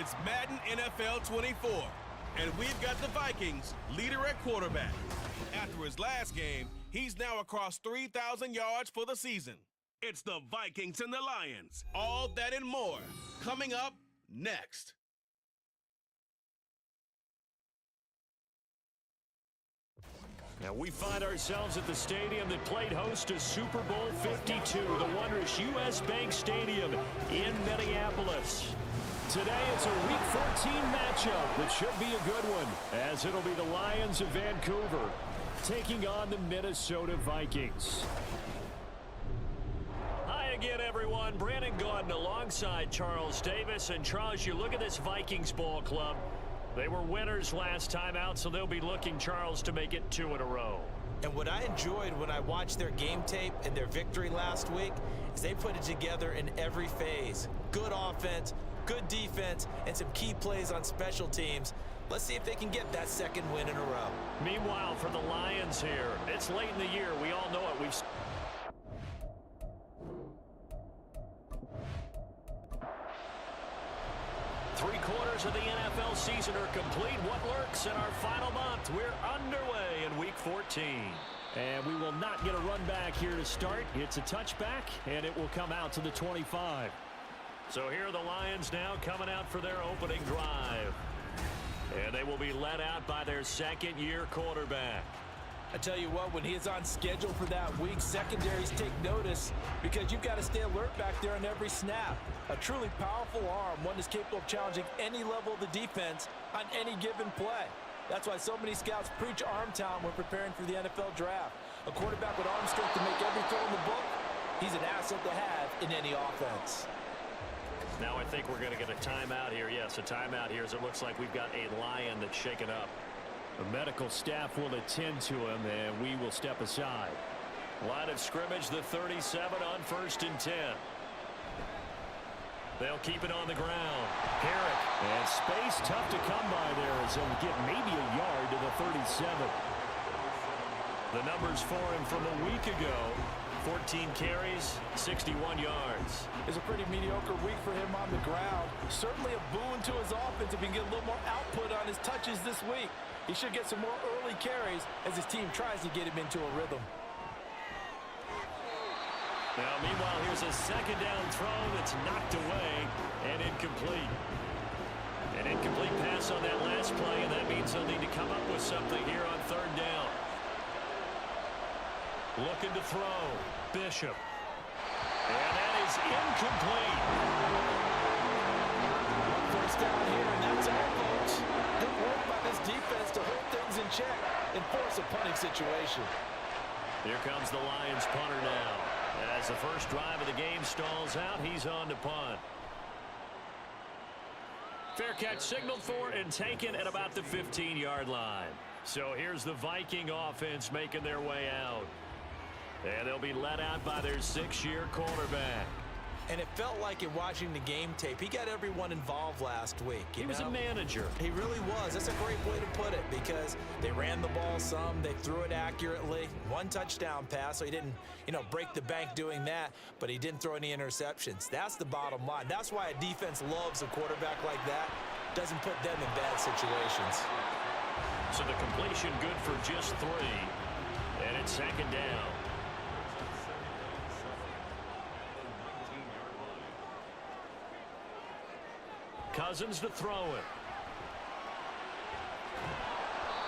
It's Madden NFL 24, and we've got the Vikings leader at quarterback. After his last game, he's now across 3,000 yards for the season. It's the Vikings and the Lions. All that and more coming up next. Now we find ourselves at the stadium that played host to Super Bowl 52, the wondrous U.S. Bank Stadium in Minneapolis. Today it's a Week 14 matchup that should be a good one, as it'll be the Lions of Vancouver taking on the Minnesota Vikings. Hi again, everyone. Brandon Gaudin alongside Charles Davis. And Charles, you look at this Vikings ball club. They were winners last time out, so they'll be looking, Charles, to make it 2 in a row. And what I enjoyed when I watched their game tape and their victory last week is they put it together in every phase. Good offense, good defense, and some key plays on special teams. Let's see if they can get that second win in a row. Meanwhile, for the Lions here, it's late in the year. We all know it. We've 3/4 of the NFL season are complete. What lurks in our final month? We're underway in Week 14. And we will not get a run back here to start. It's a touchback, and it will come out to the 25. So here are the Lions now coming out for their opening drive. And they will be led out by their second-year quarterback. I tell you what, when he is on schedule for that week, secondaries take notice because you've got to stay alert back there on every snap. A truly powerful arm, one that's capable of challenging any level of the defense on any given play. That's why so many scouts preach arm talent when preparing for the NFL draft. A quarterback with arm strength to make every throw in the book, he's an asset to have in any offense. Now I think we're going to get a timeout here. Yes, a timeout here as it looks like we've got a Lion that's shaken up. The medical staff will attend to him, and we will step aside. Line of scrimmage, the 37 on 1st and 10. They'll keep it on the ground. Herrick. And space tough to come by there as he'll get maybe a yard to the 37. The numbers for him from a week ago. 14 carries, 61 yards. It's a pretty mediocre week for him on the ground. Certainly a boon to his offense if he can get a little more output on his touches this week. He should get some more early carries as his team tries to get him into a rhythm. Now, meanwhile, here's a second down throw that's knocked away and incomplete. An incomplete pass on that last play, and that means they'll need to come up with something here on 3rd down. Looking to throw. Bishop. And that is incomplete. First down here, and that's all, folks. Good work by this defense to hold things in check and force a punting situation. Here comes the Lions punter now. As the first drive of the game stalls out, he's on to punt. Fair catch signaled for and taken at about the 15-yard line. So here's the Viking offense making their way out. And they'll be let out by their 6-year quarterback. And it felt like in watching the game tape, he got everyone involved last week. He was a manager. He really was. That's a great way to put it because they ran the ball some, they threw it accurately. 1 touchdown pass, so he didn't, break the bank doing that, but he didn't throw any interceptions. That's the bottom line. That's why a defense loves a quarterback like that. Doesn't put them in bad situations. So the completion good for just 3. And it's 2nd down. Cousins to throw it.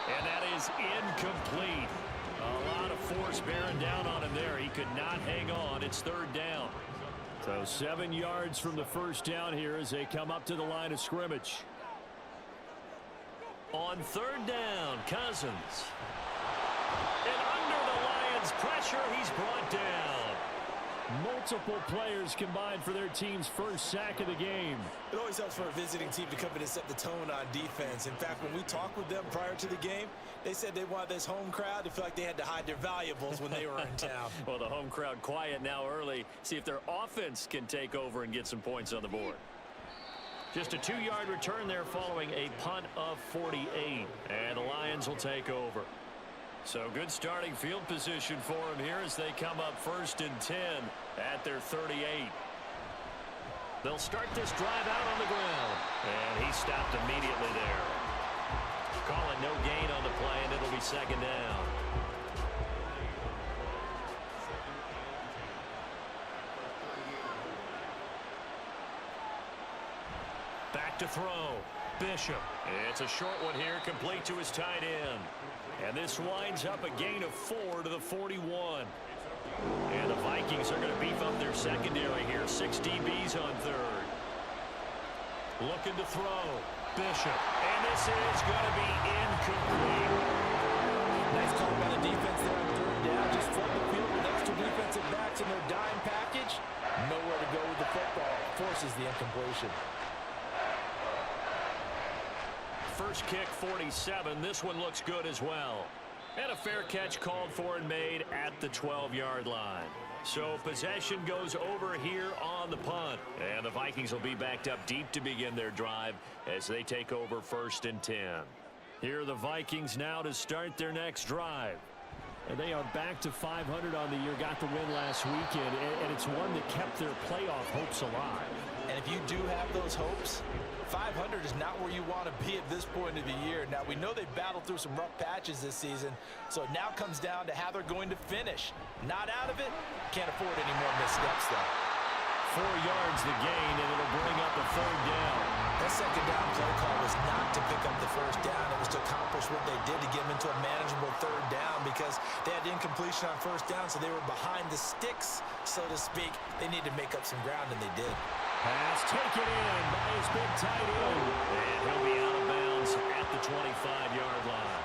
And that is incomplete. A lot of force bearing down on him there. He could not hang on. It's 3rd down. So 7 yards from the first down here as they come up to the line of scrimmage. On 3rd down, Cousins. And under the Lions' pressure, he's brought down. Multiple players combined for their team's first sack of the game. It always helps for a visiting team to come in and set the tone on defense. In fact, when we talked with them prior to the game, they said they wanted this home crowd to feel like they had to hide their valuables when they were in town. Well, the home crowd quiet now early. See if their offense can take over and get some points on the board. Just a 2-yard return there following a punt of 48. And the Lions will take over. So good starting field position for him here as they come up 1st and 10 at their 38. They'll start this drive out on the ground. And stopped immediately there. Call it no gain on the play, and it'll be second down. Back to throw. Bishop. It's a short one here, complete to his tight end. And this winds up a gain of 4 to the 41. And the Vikings are going to beef up their secondary here. 6 DBs on third. Looking to throw. Bishop. And this is going to be incomplete. Nice call by the defense there on third down. Just flood the field with extra defensive backs in their dime package. Nowhere to go with the football. Forces the incompletion. First kick, 47. This one looks good as well. And a fair catch called for and made at the 12-yard line. So possession goes over here on the punt. And the Vikings will be backed up deep to begin their drive as they take over 1st and 10. Here are the Vikings now to start their next drive. And they are back to 500 on the year, got the win last weekend, and it's one that kept their playoff hopes alive. And if you do have those hopes, 500 is not where you want to be at this point of the year. Now, we know they've battled through some rough patches this season, so it now comes down to how they're going to finish. Not out of it, can't afford any more missteps, though. 4 yards the gain, and it'll bring up a 3rd down. That second down play call was not to pick up the 1st down. It was to accomplish what they did to get them into a manageable 3rd down because they had incompletion on 1st down, so they were behind the sticks, so to speak. They needed to make up some ground, and they did. Pass taken in by his big tight end. And he'll be out of bounds at the 25-yard line.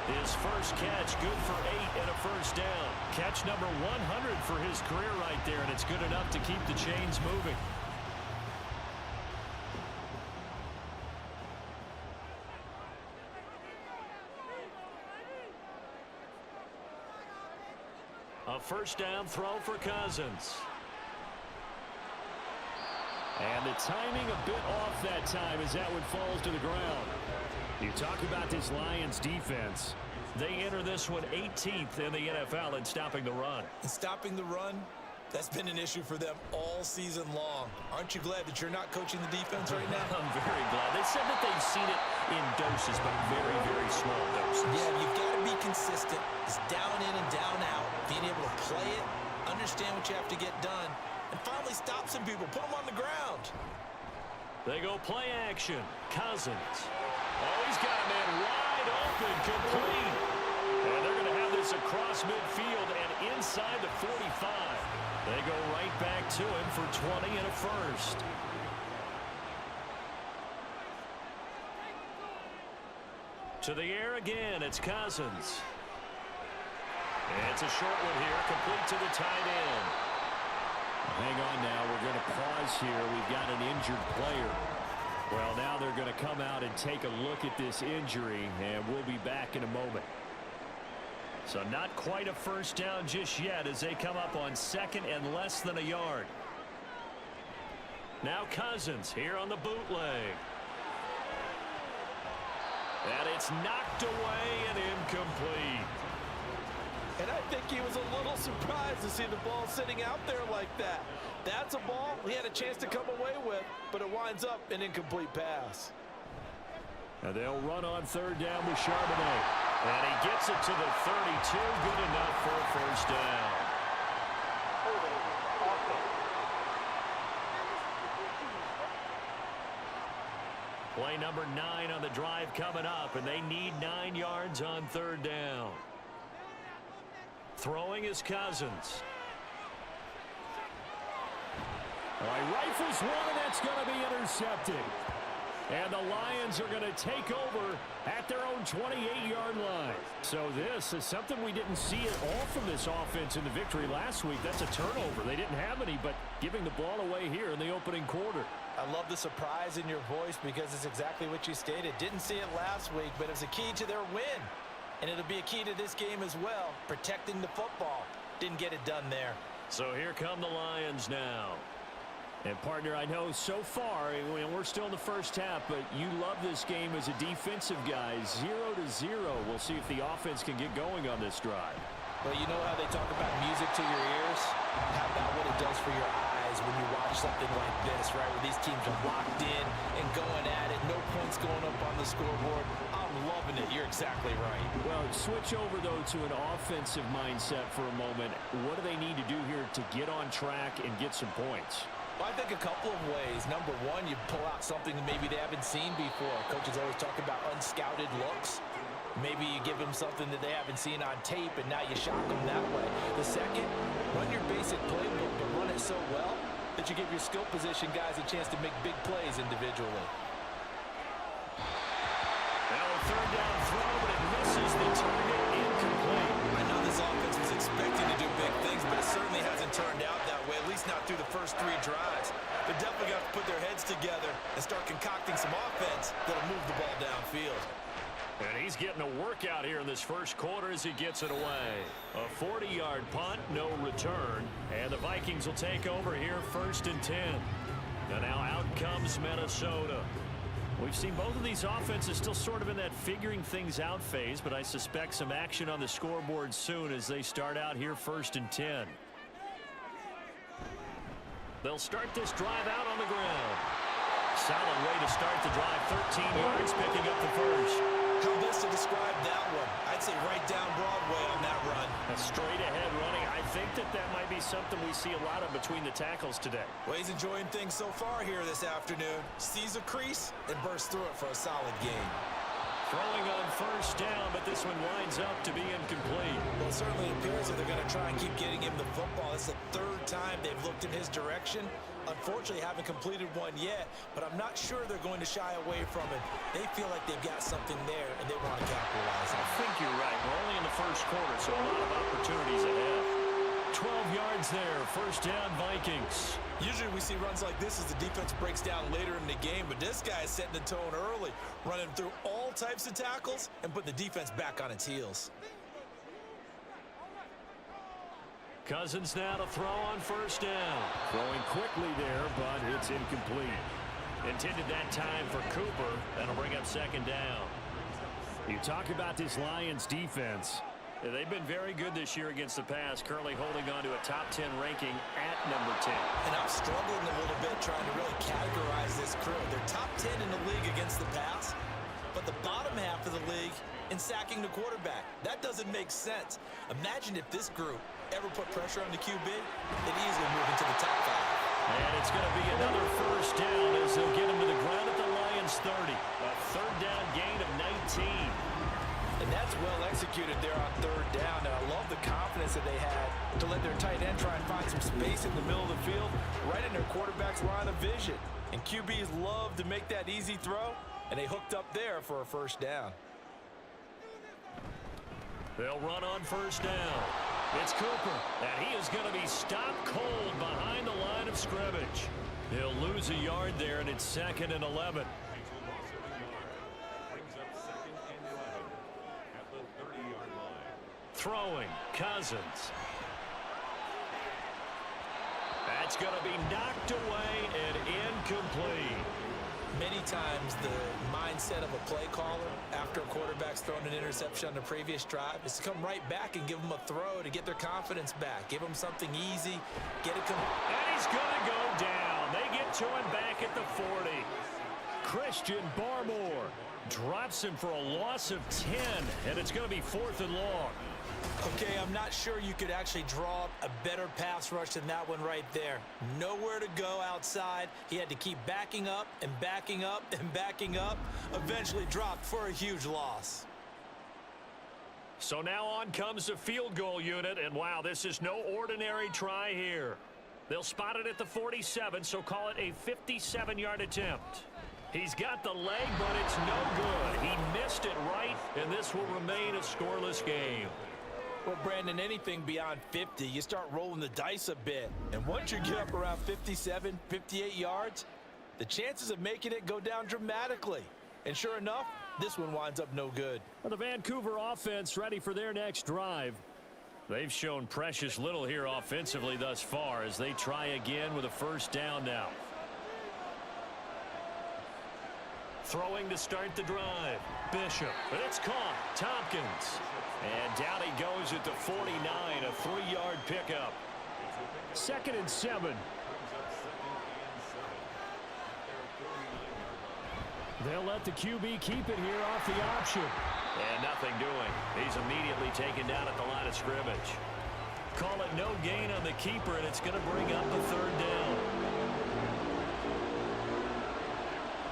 His first catch, good for 8 and a 1st down. Catch number 100 for his career right there, and it's good enough to keep the chains moving. A 1st down throw for Cousins. And the timing a bit off that time as that one falls to the ground. You talk about this Lions defense. They enter this one 18th in the NFL in stopping the run. And stopping the run, that's been an issue for them all season long. Aren't you glad that you're not coaching the defense right now? I'm very glad. They said that they've seen it in doses, but very, very small doses. Yeah, you've got to be consistent. It's down in and down out. Being able to play it, understand what you have to get done, and finally stop some people. Put them on the ground. They go play action. Cousins. Oh, he's got a man wide open, complete. And they're going to have this across midfield and inside the 45. They go right back to him for 20 and a 1st. To the air again, it's Cousins. And it's a short one here, complete to the tight end. Hang on now, we're going to pause here. We've got an injured player. Well, now they're going to come out and take a look at this injury, and we'll be back in a moment. So not quite a 1st down just yet as they come up on 2nd and less than a yard. Now Cousins here on the bootleg. And it's knocked away and incomplete. And I think he was a little surprised to see the ball sitting out there like that. That's a ball he had a chance to come away with, but it winds up an incomplete pass. And they'll run on 3rd down with Charbonnet. And he gets it to the 32. Good enough for a 1st down. Play number 9 on the drive coming up, and they need 9 yards on 3rd down. Throwing is Cousins. All right, rifles one, and that's going to be intercepted. And the Lions are going to take over at their own 28-yard line. So this is something we didn't see at all from this offense in the victory last week. That's a turnover. They didn't have any, but giving the ball away here in the opening quarter. I love the surprise in your voice because it's exactly what you stated. Didn't see it last week, but it was a key to their win. And it'll be a key to this game as well, protecting the football. Didn't get it done there. So here come the Lions now. And, partner, I know so far, we're still in the first half, but you love this game as a defensive guy. 0-0. We'll see if the offense can get going on this drive. Well, you know how they talk about music to your ears? How about what it does for your eyes when you watch something like this, right? Where these teams are locked in and going at it, no the scoreboard. I'm loving it. You're exactly right. Well, switch over, though, to an offensive mindset for a moment. What do they need to do here to get on track and get some points? Well, I think a couple of ways. Number one, you pull out something that maybe they haven't seen before. Coaches always talk about unscouted looks. Maybe you give them something that they haven't seen on tape, and now you shock them that way. The second, run your basic playbook, but run it so well that you give your skill position guys a chance to make big plays individually. Now a third down throw, but it misses the target, incomplete. I know this offense was expecting to do big things, but it certainly hasn't turned out that way, at least not through the first 3 drives. They're definitely got to put their heads together and start concocting some offense that'll move the ball downfield. And he's getting a workout here in this first quarter as he gets it away. A 40-yard punt, no return. And the Vikings will take over here, 1st and 10. And now out comes Minnesota. We've seen both of these offenses still sort of in that figuring things out phase, but I suspect some action on the scoreboard soon as they start out here, 1st and 10. They'll start this drive out on the ground. Solid way to start the drive, 13 yards, picking up the first. How best to describe that one? I'd say right down Broadway on that run. A straight-ahead running. I think that might be something we see a lot of between the tackles today. Well, he's enjoying things so far here this afternoon. Sees a crease and bursts through it for a solid gain. Throwing on 1st down, but this one winds up to be incomplete. Well, it certainly appears that they're going to try and keep getting him the football. It's the 3rd time they've looked in his direction. Unfortunately, haven't completed one yet, but I'm not sure they're going to shy away from it. They feel like they've got something there, and they want to capitalize on it. I think you're right. We're only in the first quarter, so a lot of opportunities ahead. 12 yards there, 1st down Vikings. Usually we see runs like this as the defense breaks down later in the game, but this guy is setting the tone early, running through all types of tackles and putting the defense back on its heels. Cousins now to throw on 1st down. Throwing quickly there, but it's incomplete. Intended that time for Cooper. That'll bring up 2nd down. You talk about this Lions defense. They've been very good this year against the pass, currently holding on to a top 10 ranking at number 10. And I'm struggling a little bit trying to really categorize this crew. They're top 10 in the league against the pass, but the bottom half of the league in sacking the quarterback. That doesn't make sense. Imagine if this group ever put pressure on the QB, they'd easily move into the top 5. And it's going to be another 1st down as they'll get him to the ground at the Lions 30. A 3rd down gain of 19. And that's well executed there on 3rd down. And I love the confidence that they had to let their tight end try and find some space in the middle of the field, right in their quarterback's line of vision. And QBs love to make that easy throw, and they hooked up there for a 1st down. They'll run on 1st down. It's Cooper, and he is going to be stopped cold behind the line of scrimmage. He'll lose a yard there, and it's 2nd and 11. Throwing, Cousins. That's going to be knocked away and incomplete. Many times the mindset of a play caller after a quarterback's thrown an interception on the previous drive is to come right back and give them a throw to get their confidence back. Give them something easy. Get it. And he's going to go down. They get to him back at the 40. Christian Barmore drops him for a loss of 10, and it's going to be 4th and long. Okay, I'm not sure you could actually draw up a better pass rush than that one right there. Nowhere to go outside. He had to keep backing up and backing up and backing up. Eventually dropped for a huge loss. So now on comes the field goal unit, and wow, this is no ordinary try here. They'll spot it at the 47, so call it a 57-yard attempt. He's got the leg, but it's no good. He missed it right, and this will remain a scoreless game. Well, Brandon, anything beyond 50, you start rolling the dice a bit. And once you get up around 57, 58 yards, the chances of making it go down dramatically. And sure enough, this one winds up no good. Well, the Vancouver offense ready for their next drive. They've shown precious little here offensively thus far as they try again with a 1st down now. Throwing to start the drive. Bishop. But it's caught. Tompkins. And down he goes at the 49. A 3-yard pickup. 2nd and 7. They'll let the QB keep it here off the option. And nothing doing. He's immediately taken down at the line of scrimmage. Call it no gain on the keeper, and it's going to bring up a third down.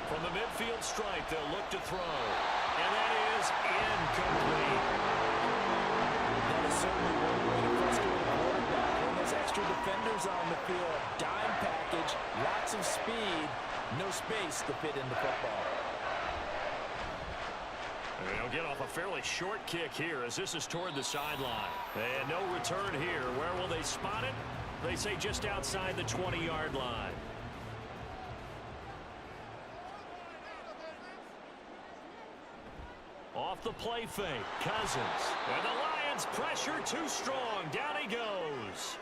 From the midfield stripe, they'll look to throw. And that is incomplete. That is certainly one way to frustrate a quarterback. When there's extra defenders on the field, dime package, lots of speed, no space to fit in the football. And they'll get off a fairly short kick here as this is toward the sideline. And no return here. Where will they spot it? They say just outside the 20-yard line. Off the play fake, Cousins. And the Lions pressure too strong. Down he goes.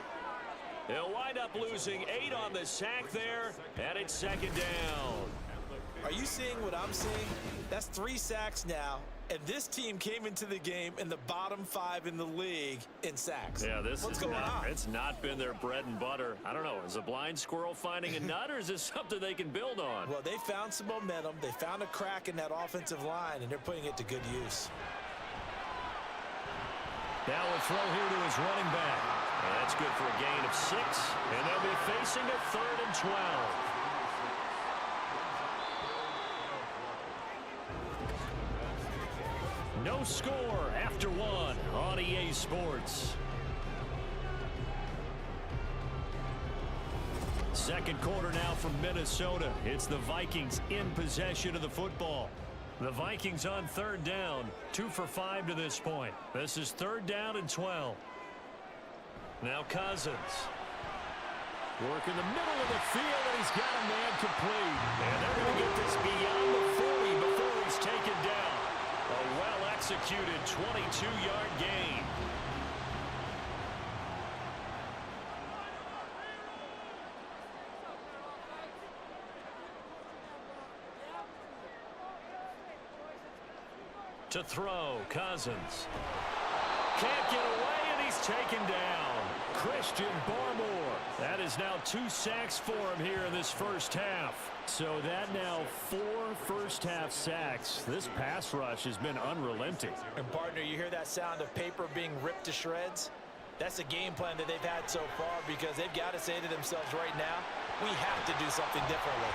They'll wind up losing 8 on the sack there, and it's second down. Are you seeing what I'm seeing? That's 3 sacks now, and this team came into the game in the bottom 5 in the league in sacks. Yeah, What's going on? It's not been their bread and butter. I don't know. Is a blind squirrel finding a nut, or is this something they can build on? Well, they found some momentum. They found a crack in that offensive line, and they're putting it to good use. Now a throw here to his running back. And that's good for a gain of 6, and they'll be facing a 3rd and 12. No score after 1 on EA Sports. Second quarter now from Minnesota. It's the Vikings in possession of the football. The Vikings on 3rd down, 2 for 5 to this point. This is 3rd down and 12. Now Cousins. Work in the middle of the field, and he's got a man complete. And they're going to get this beyond the 40 before he's taken down. A well-executed 22-yard gain. To throw, Cousins. Can't get away, and he's taken down. Christian Barmore. That is now 2 sacks for him here in this first half. So that now 4 first-half sacks. This pass rush has been unrelenting. And, partner, you hear that sound of paper being ripped to shreds? That's a game plan that they've had so far because they've got to say to themselves right now, we have to do something differently.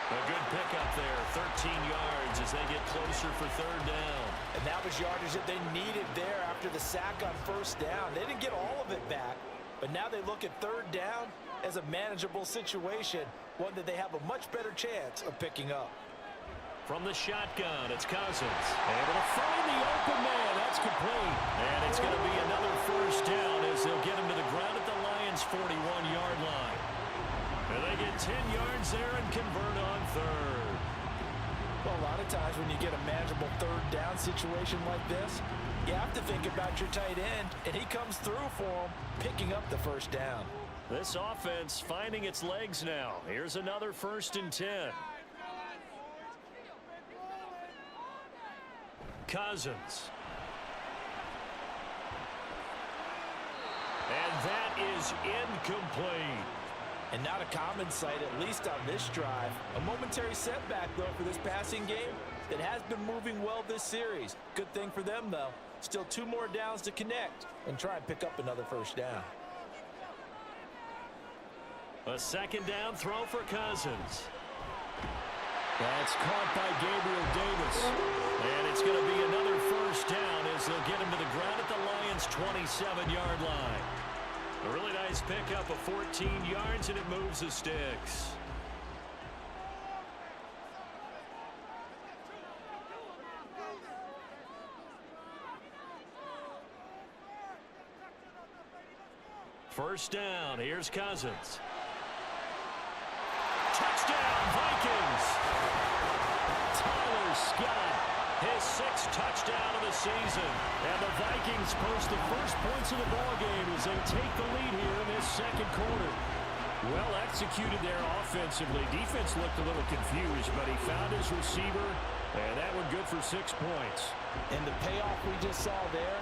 A good pickup there, 13 yards as they get closer for 3rd down. And that was yardage that they needed there after the sack on 1st down. They didn't get all of it back, but now they look at 3rd down as a manageable situation, one that they have a much better chance of picking up. From the shotgun, it's Cousins. Able to find the open man. That's complete. And it's going to be another 1st down as they'll get him to the ground at the Lions' 41-yard line. And they get 10 yards there and convert on 3rd. Well, a lot of times when you get a manageable 3rd down situation like this, you have to think about your tight end, and he comes through for him, picking up the 1st down. This offense finding its legs now. Here's another 1st and 10. Cousins. And that is incomplete. And not a common sight, at least on this drive. A momentary setback, though, for this passing game that has been moving well this series. Good thing for them, though. Still 2 more downs to connect and try and pick up another 1st down. A 2nd down throw for Cousins. That's caught by Gabriel Davis. And it's going to be another 1st down as they'll get him to the ground at the Lions' 27-yard line. A really nice pickup of 14 yards, and it moves the sticks. First down, here's Cousins. Touchdown, Vikings! Tyler Scott, his 6th touchdown of the season. And the Vikings post the first points of the ballgame as they take the lead here in this 2nd quarter. Well executed there offensively. Defense looked a little confused, but he found his receiver, and that one good for 6 points. And the payoff we just saw there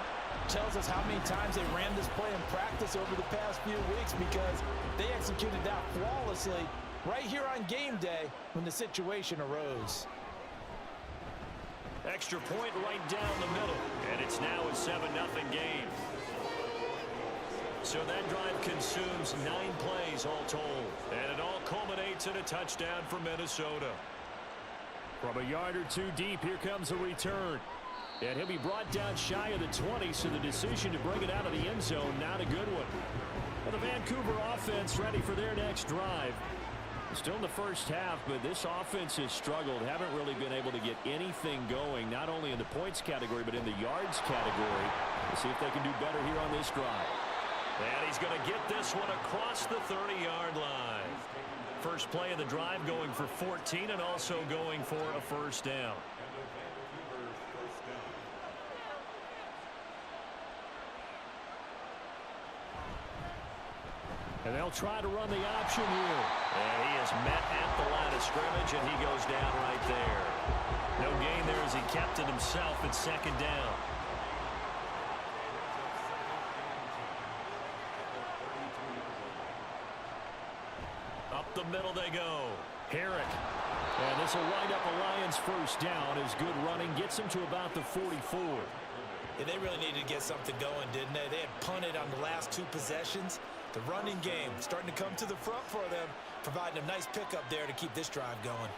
tells us how many times they ran this play in practice over the past few weeks because they executed that flawlessly right here on game day when the situation arose. Extra point right down the middle. And it's now a 7-0 game. So that drive consumes 9 plays all told. And it all culminates in a touchdown for Minnesota. From a yard or two deep, here comes a return. And he'll be brought down shy of the 20, so the decision to bring it out of the end zone, not a good one. Well, the Vancouver offense ready for their next drive. Still in the first half, but this offense has struggled. Haven't really been able to get anything going, not only in the points category, but in the yards category. We'll see if they can do better here on this drive. And he's going to get this one across the 30-yard line. First play of the drive going for 14 and also going for a first down. And they'll try to run the option here. And he is met at the line of scrimmage, and he goes down right there. No gain there as he kept it himself at second down. Up the middle they go. Herrick. And this will wind up a Lions first down as good running gets him to about the 44. Yeah, they really needed to get something going, didn't they? They had punted on the last 2 possessions. The running game starting to come to the front for them, providing a nice pickup there to keep this drive going.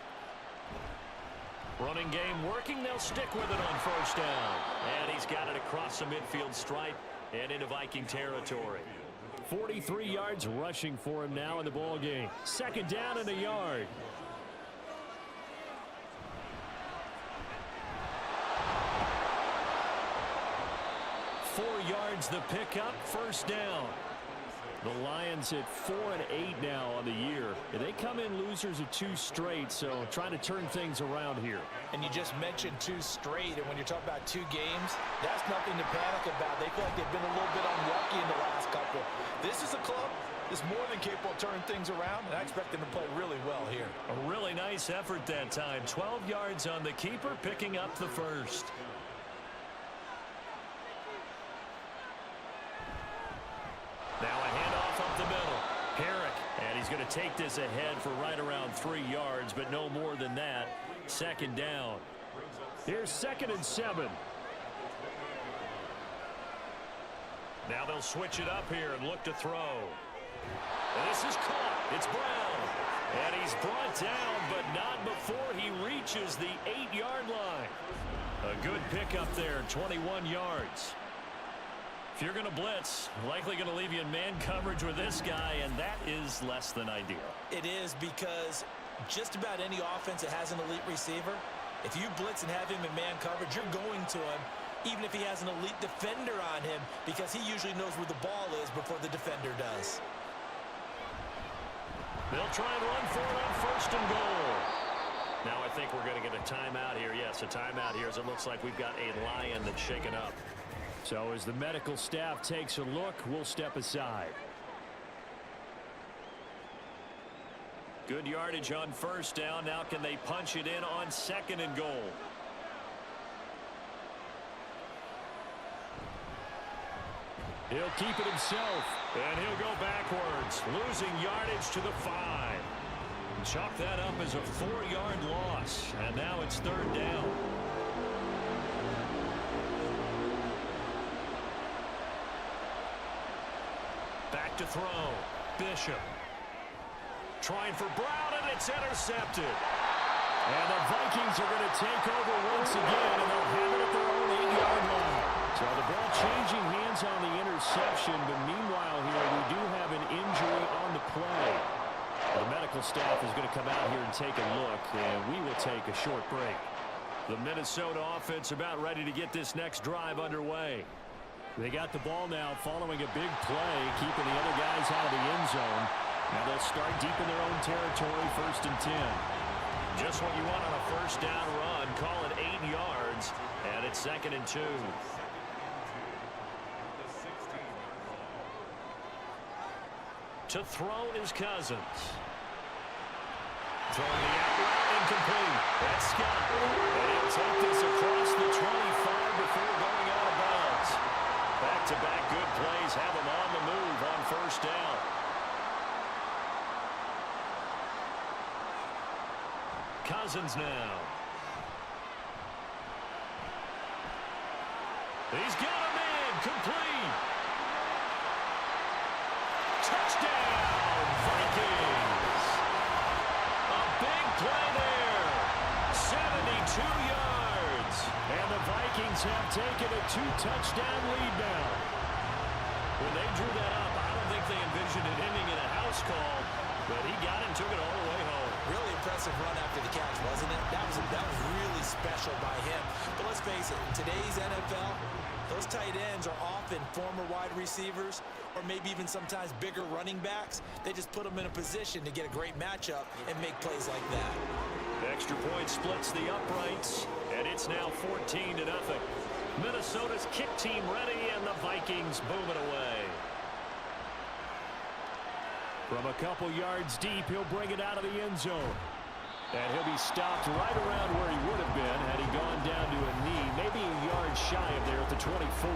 Running game working. They'll stick with it on first down. And he's got it across the midfield stripe and into Viking territory. 43 yards rushing for him now in the ball game. Second down and a yard. Four yards the pickup, first down. The Lions at 4-8 now on the year. They come in losers of 2 straight, so trying to turn things around here. And you just mentioned 2 straight, and when you're talking about 2 games, that's nothing to panic about. They feel like they've been a little bit unlucky in the last couple. This is a club that's more than capable of turning things around, and I expect them to play really well here. A really nice effort that time. 12 yards on the keeper, picking up the first. Now a handoff up the middle. Herrick, and he's going to take this ahead for right around 3 yards, but no more than that. Second down. Here's 2nd and 7. Now they'll switch it up here and look to throw. And this is caught. It's Brown. And he's brought down, but not before he reaches the 8-yard line. A good pickup there, 21 yards. If you're going to blitz, likely going to leave you in man coverage with this guy, and that is less than ideal. It is, because just about any offense that has an elite receiver, if you blitz and have him in man coverage, you're going to him, even if he has an elite defender on him, because he usually knows where the ball is before the defender does. They'll try and run for it on first and goal. Now I think we're going to get a timeout here. Yes, a timeout here, as it looks like we've got a Lion that's shaken up. So as the medical staff takes a look, we'll step aside. Good yardage on first down. Now can they punch it in on 2nd and goal? He'll keep it himself, and he'll go backwards, losing yardage to the 5. Chalk that up as a 4-yard loss, and now it's 3rd down. Back to throw. Bishop. Trying for Brown, and it's intercepted. And the Vikings are going to take over once again, and they'll have it at their own 8-yard line. So the ball changing hands on the interception, but meanwhile here we do have an injury on the play. The medical staff is going to come out here and take a look, and we will take a short break. The Minnesota offense about ready to get this next drive underway. They got the ball now following a big play, keeping the other guys out of the end zone. Now they'll start deep in their own territory, 1st and 10. Just what you want on a first down run. Call it 8 yards, and it's 2nd and 2. To throw is Cousins. Throwing the out route, incomplete. That's Scott. And he'll take this across the 25 before going out of bounds. Back-to-back good plays have him on the move on first down. Cousins now. He's got a man complete. Touchdown, Vikings. A big play there. 72 yards. And the Vikings have taken a 2-touchdown lead now. When they drew that up, I don't think they envisioned it ending in a house call, but he got it and took it all the way home. Really impressive run after the catch, wasn't it? That was really special by him. But let's face it, in today's NFL, those tight ends are often former wide receivers or maybe even sometimes bigger running backs. They just put them in a position to get a great matchup and make plays like that. The extra point splits the uprights, and it's now 14-0. Minnesota's kick team ready, and the Vikings boom it away. From a couple yards deep, he'll bring it out of the end zone. And he'll be stopped right around where he would have been had he gone down to a knee, maybe a yard shy of there at the 24.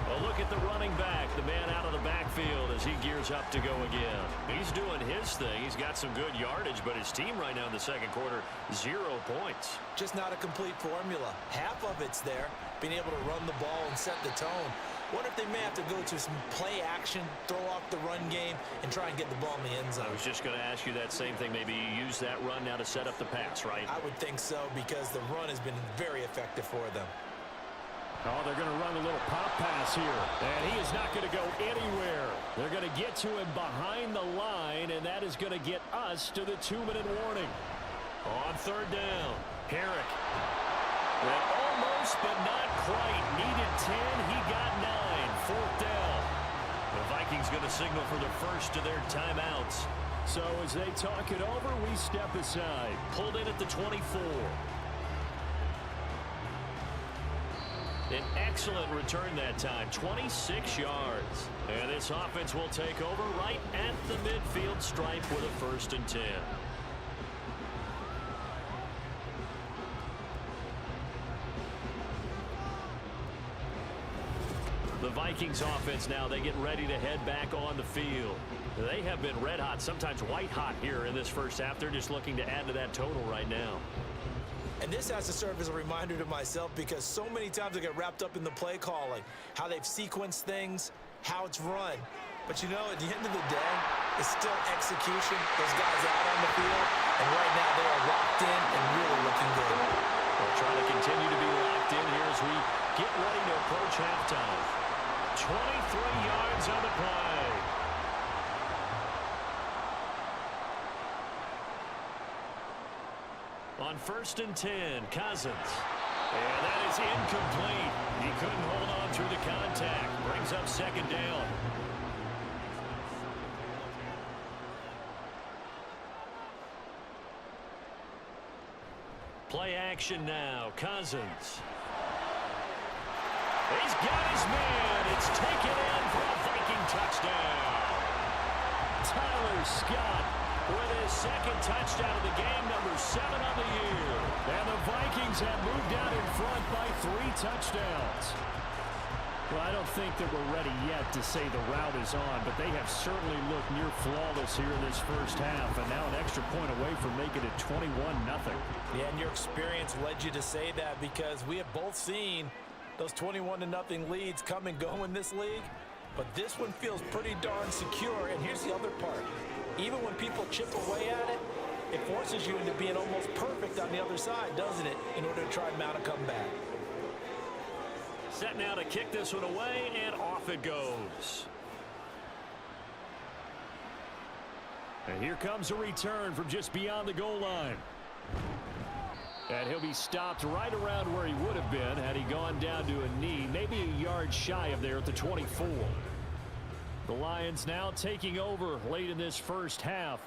A look at the running back, the man out of the backfield as he gears up to go again. He's doing his thing. He's got some good yardage, but his team right now in the second quarter, 0 points. Just not a complete formula. Half of it's there, being able to run the ball and set the tone. Wonder if they may have to go to some play action, throw off the run game, and try and get the ball in the end zone. I was just going to ask you that same thing. Maybe you use that run now to set up the pass, right? I would think so, because the run has been very effective for them. Oh, they're going to run a little pop pass here. And he is not going to go anywhere. They're going to get to him behind the line, and that is going to get us to the 2-minute warning. On third down, Herrick. Well, almost, but not quite. Needed 10. He got 9. Fourth down. The Vikings going to signal for the first of their timeouts. So as they talk it over, we step aside. Pulled in at the 24. An excellent return that time, 26 yards. And this offense will take over right at the midfield stripe with a 1st and 10. The Vikings offense now, they get ready to head back on the field. They have been red hot, sometimes white hot here in this first half. They're just looking to add to that total right now. And this has to serve as a reminder to myself, because so many times I get wrapped up in the play calling, how they've sequenced things, how it's run. But you know, at the end of the day, it's still execution. Those guys out on the field, and right now they are locked in and really looking good. We'll try to continue to be locked in here as we get ready to approach halftime. 23 yards on the play. On 1st and 10, Cousins. And that is incomplete. He couldn't hold on through the contact. Brings up 2nd down. Play action now. Cousins. He's got his man. It's taken in for a Viking touchdown. Tyler Scott with his 2nd touchdown of the game, number 7 on the year. And the Vikings have moved out in front by 3 touchdowns. Well, I don't think that we're ready yet to say the route is on, but they have certainly looked near flawless here in this first half, and now an extra point away from making it 21-0. Yeah, and your experience led you to say that, because we have both seen those 21-0 leads come and go in this league, but this one feels pretty darn secure. And here's the other part. Even when people chip away at it, it forces you into being almost perfect on the other side, doesn't it, in order to try and mount a comeback. Set now to kick this one away, and off it goes. And here comes a return from just beyond the goal line. And he'll be stopped right around where he would have been had he gone down to a knee, maybe a yard shy of there at the 24. The Lions now taking over late in this first half.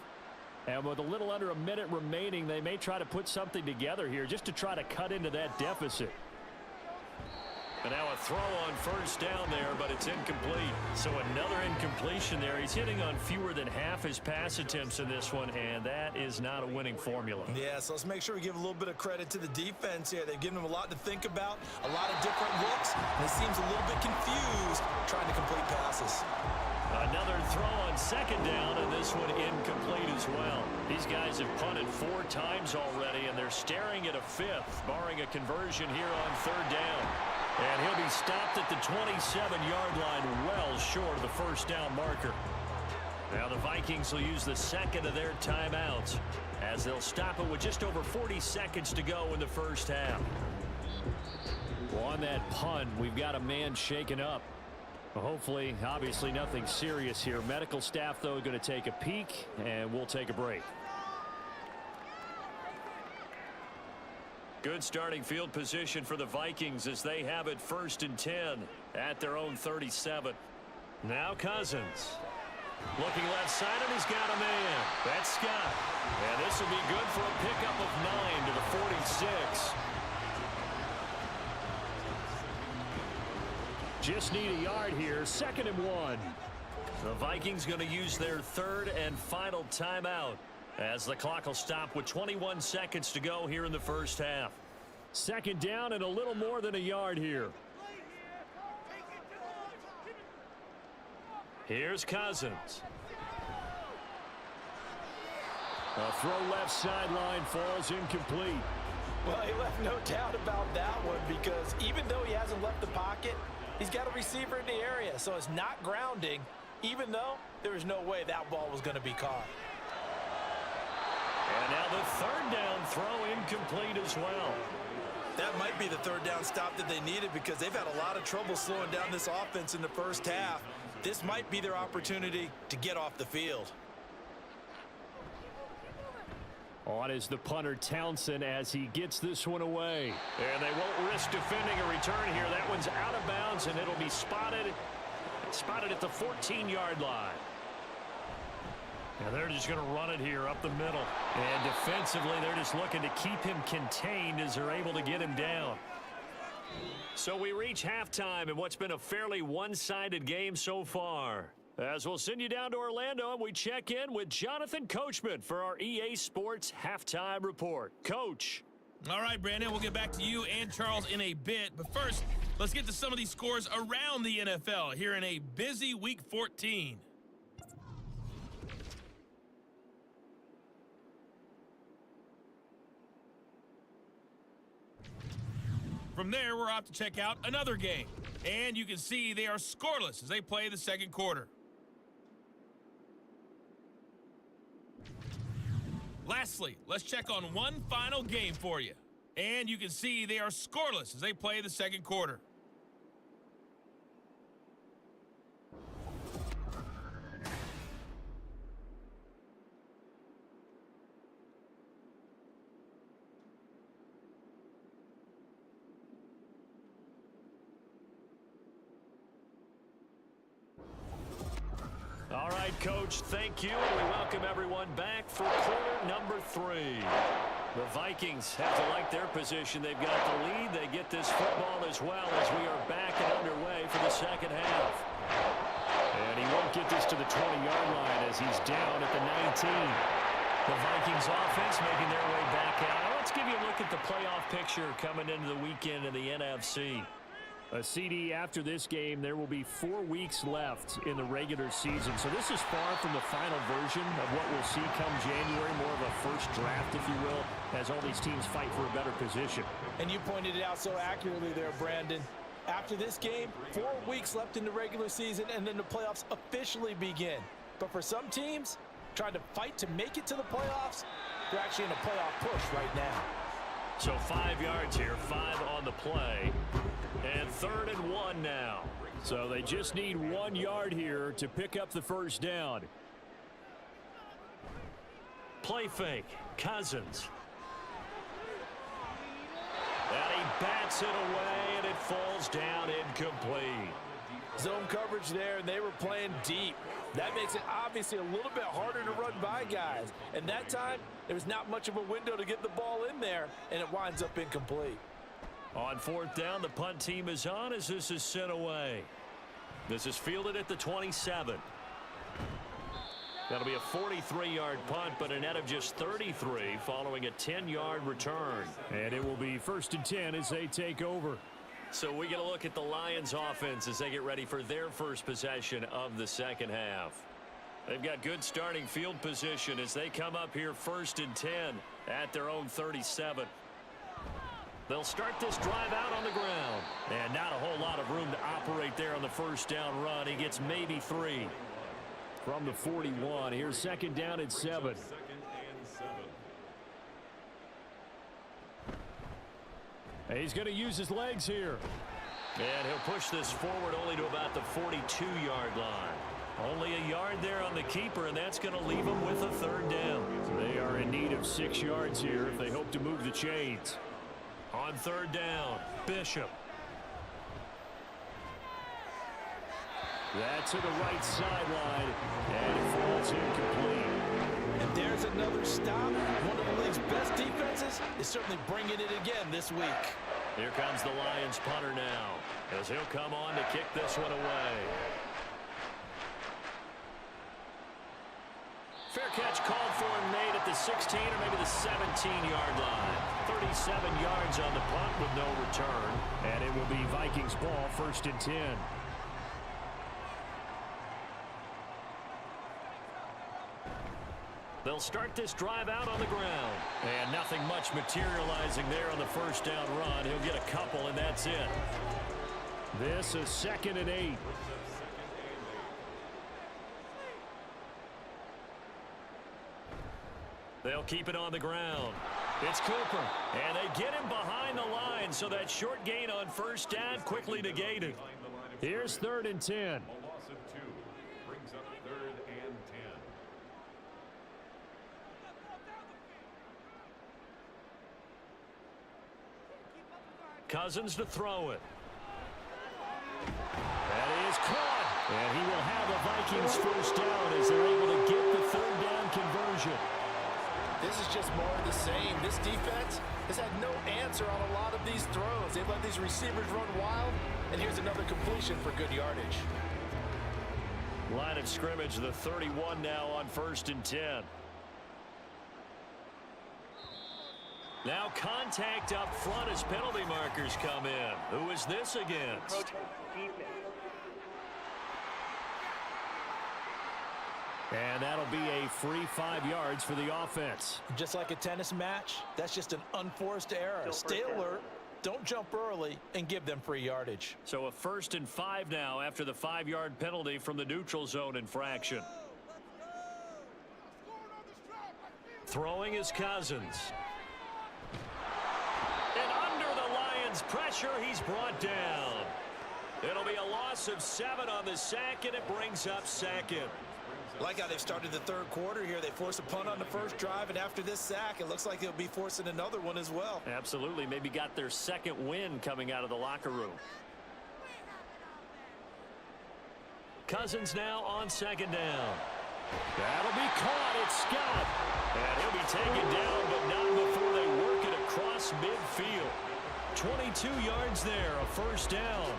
And with a little under a minute remaining, they may try to put something together here just to try to cut into that deficit. And now a throw on 1st down there, but it's incomplete. So another incompletion there. He's hitting on fewer than half his pass attempts in this one, and that is not a winning formula. Yeah, so let's make sure we give a little bit of credit to the defense here. They've given him a lot to think about, a lot of different looks, and he seems a little bit confused trying to complete passes. Another throw on 2nd down, and this one incomplete as well. These guys have punted 4 times already, and they're staring at a 5th, barring a conversion here on 3rd down. And he'll be stopped at the 27-yard line, well short of the first down marker. Now the Vikings will use the second of their timeouts as they'll stop it with just over 40 seconds to go in the first half. Well, on that punt, we've got a man shaken up. Well, hopefully, obviously nothing serious here. Medical staff, though, going to take a peek, and we'll take a break. Good starting field position for the Vikings as they have it 1st and 10 at their own 37. Now Cousins. Looking left side, and he's got a man. That's Scott. And this will be good for a pickup of 9 to the 46. Just need a yard here. 2nd and 1. The Vikings going to use their 3rd and final timeout as the clock will stop with 21 seconds to go here in the first half. 2nd down and a little more than a yard here. Here's Cousins. A throw left sideline falls incomplete. Well, he left no doubt about that one because even though he hasn't left the pocket, he's got a receiver in the area, so it's not grounding, even though there was no way that ball was going to be caught. And now the 3rd down throw incomplete as well. That might be the 3rd down stop that they needed because they've had a lot of trouble slowing down this offense in the first half. This might be their opportunity to get off the field. On is the punter Townsend as he gets this one away. And they won't risk defending a return here. That one's out of bounds, and it'll be spotted at the 14-yard line. And they're just going to run it here up the middle. And defensively, they're just looking to keep him contained as they're able to get him down. So we reach halftime in what's been a fairly one-sided game so far. As we'll send you down to Orlando, and we check in with Jonathan Coachman for our EA Sports Halftime Report. Coach. All right, Brandon, we'll get back to you and Charles in a bit. But first, let's get to some of these scores around the NFL here in a busy Week 14. From there, we're off to check out another game. And you can see they are scoreless as they play the second quarter. Lastly, let's check on one final game for you. And you can see they are scoreless as they play the second quarter. All right, Coach, thank you. We welcome everyone back for quarter number 3. The Vikings have to like their position. They've got the lead. They get this football as well as we are back and underway for the second half. And he won't get this to the 20-yard line as he's down at the 19. The Vikings offense making their way back out. Now let's give you a look at the playoff picture coming into the weekend in the NFC. A CD after this game, there will be 4 weeks left in the regular season. So this is far from the final version of what we'll see come January, more of a first draft, if you will, as all these teams fight for a better position. And you pointed it out so accurately there, Brandon. After this game, 4 weeks left in the regular season, and then the playoffs officially begin. But for some teams, trying to fight to make it to the playoffs, they're actually in a playoff push right now. So 5 yards here, 5 on the play. And 3rd and 1 now. So they just need 1 yard here to pick up the first down. Play fake. Cousins. And he bats it away, and it falls down incomplete. Zone coverage there, and they were playing deep. That makes it obviously a little bit harder to run by guys. And that time, there was not much of a window to get the ball in there, and it winds up incomplete. On 4th down, the punt team is on as this is sent away. This is fielded at the 27. That'll be a 43-yard punt, but a net of just 33 following a 10-yard return. And it will be 1st and 10 as they take over. So we get a look at the Lions offense as they get ready for their first possession of the second half. They've got good starting field position as they come up here 1st and 10 at their own 37. They'll start this drive out on the ground. And not a whole lot of room to operate there on the first down run. He gets maybe 3. From the 41, here's second down and 7. He's going to use his legs here. And he'll push this forward only to about the 42-yard line. Only a yard there on the keeper, and that's going to leave him with a third down. They are in need of 6 yards here if they hope to move the chains. On third down, Bishop. That's to the right sideline, and it falls incomplete. And there's another stop. One of the league's best defenses is certainly bringing it again this week. Here comes the Lions punter now, as he'll come on to kick this one away. Fair catch called for and made at the 16 or maybe the 17-yard line. 37 yards on the punt with no return. And it will be Vikings ball, first and 10. They'll start this drive out on the ground. And nothing much materializing there on the first down run. He'll get a couple, and that's it. This is second and 8. They'll keep it on the ground. It's Cooper. And they get him behind the line, so that short gain on first down quickly negated. Here's third and 10. A loss of 2 brings up third and 10. Cousins to throw it. That is caught. And he will have a Vikings first down as they're able to get the third down conversion. This is just more of the same. This defense has had no answer on a lot of these throws. They've let these receivers run wild, and here's another completion for good yardage. Line of scrimmage, the 31 now on first and 10. Now contact up front as penalty markers come in. Who is this against? And that'll be a free 5 yards for the offense. Just like a tennis match, that's just an unforced error. Stay alert, don't jump early, and give them free yardage. So a first and 5 now after the 5-yard penalty from the neutral zone infraction. Throwing is Cousins. And under the Lions' pressure, he's brought down. It'll be a loss of 7 on the sack, and it brings up second. Like how they've started the third quarter here. They force a punt on the first drive, and after this sack, it looks like they'll be forcing another one as well. Absolutely. Maybe got their second win coming out of the locker room. Cousins now on second down. That'll be caught. It's Scott. And he'll be taken down, but not before they work it across midfield. 22 yards there, a first down.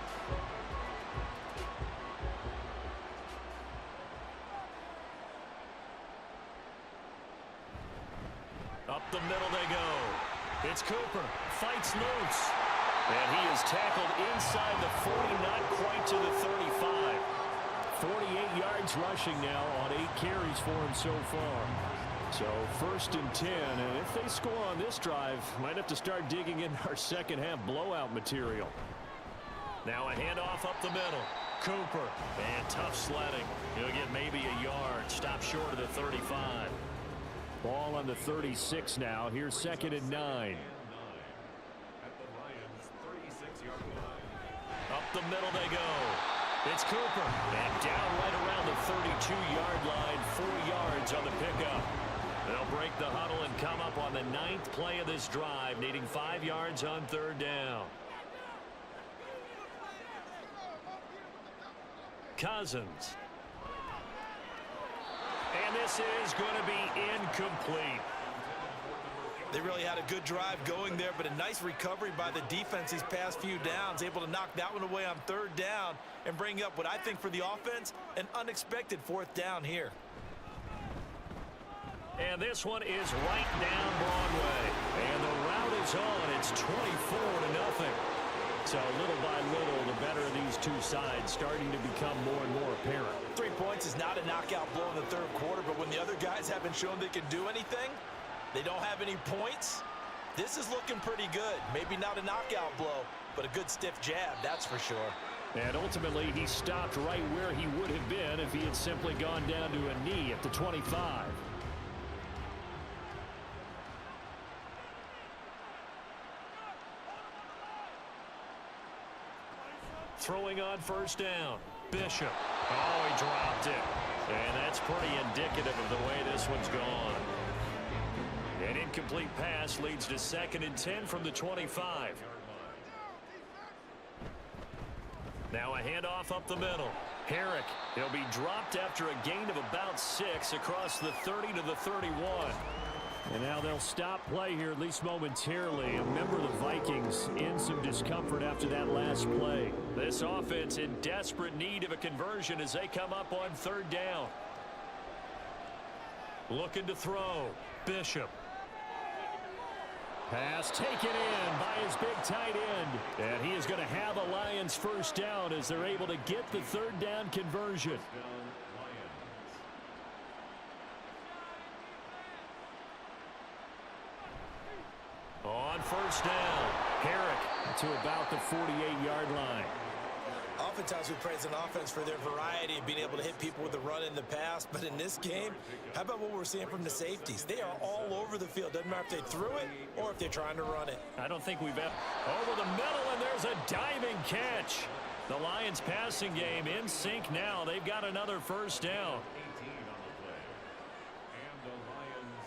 Up the middle they go. It's Cooper. Fights loose. And he is tackled inside the 40, not quite to the 35. 48 yards rushing now on 8 carries for him so far. So first and 10, and if they score on this drive, might have to start digging in our second half blowout material. Now a handoff up the middle. Cooper. And tough sledding. He'll get maybe a yard. Stop short of the 35. Ball on the 36 now. Here's second and 9. Up the middle they go. It's Cooper. And down right around the 32-yard line. 4 yards on the pickup. They'll break the huddle and come up on the 9th play of this drive, needing 5 yards on third down. Cousins. And this is going to be incomplete. They really had a good drive going there, but a nice recovery by the defense these past few downs, able to knock that one away on third down and bring up what I think for the offense, an unexpected 4th down here. And this one is right down Broadway. And the route is on. It's 24-0. So little by little, the better of these two sides starting to become more and more apparent. 3 points is not a knockout blow in the third quarter, but when the other guys haven't shown they can do anything, they don't have any points, This is looking pretty good. Maybe not a knockout blow, but a good stiff jab, that's for sure. And ultimately, he stopped right where he would have been if he had simply gone down to a knee at the 25. Throwing on first down. Bishop. Oh, he dropped it. And that's pretty indicative of the way this one's gone. An incomplete pass leads to 2nd and 10 from the 25. Now a handoff up the middle. Herrick. He'll be dropped after a gain of about 6 across the 30 to the 31. And now they'll stop play here, at least momentarily. A member of the Vikings in some discomfort after that last play. This offense in desperate need of a conversion as they come up on 3rd down. Looking to throw. Bishop. Pass taken in by his big tight end. And he is going to have a Lions first down as they're able to get the 3rd down conversion. On first down, Herrick to about the 48-yard line. Oftentimes we praise an offense for their variety of being able to hit people with the run and the pass, but in this game, how about what we're seeing from the safeties? They are all over the field. Doesn't matter if they threw it or if they're trying to run it. I don't think we've ever... Over the middle, and there's a diving catch. The Lions passing game in sync now. They've got another first down. 18 on the play. And the Lions